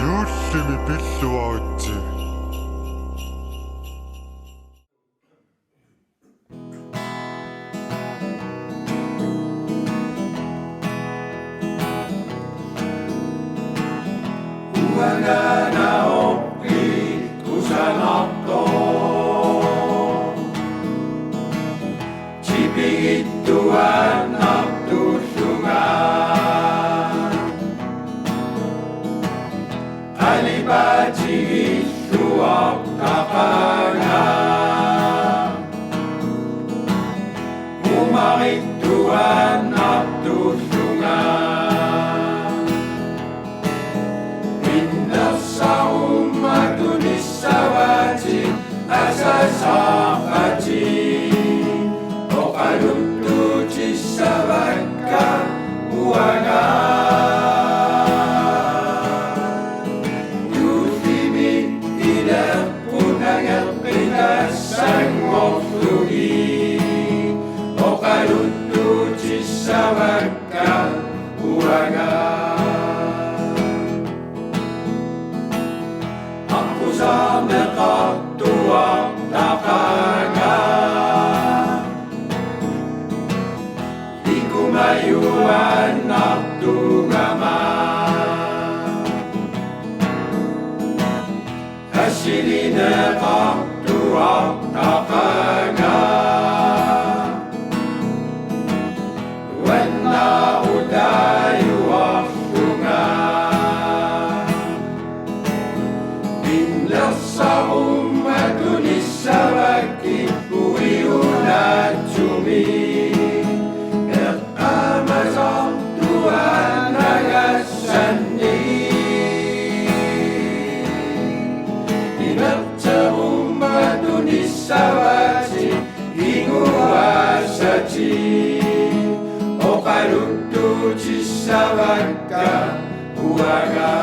Юуллими биллуваа үжи. Huangana oppi kusanotto. Cipigittuan naptusungan. Alipacigittuak tapangan. Humakittuan naptusungan. Asasakati Okalutu Chisavaka Uaga Yuthimin Ida Punangat Pinasang Moktugi Okalutu Chisavaka Uaga Aku sampai tua takaga di kumayuan nagtugama hasilina kaktuak takaga wana udayu aktunga binlasahum Sabaki uiuna cumi Amazon Tuhan nagasani Inapcarum madunis sawasi Hinguasaci Okarutu cisawaka uaga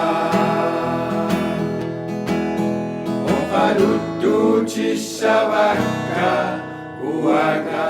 Okarutu Chisavaka Uaga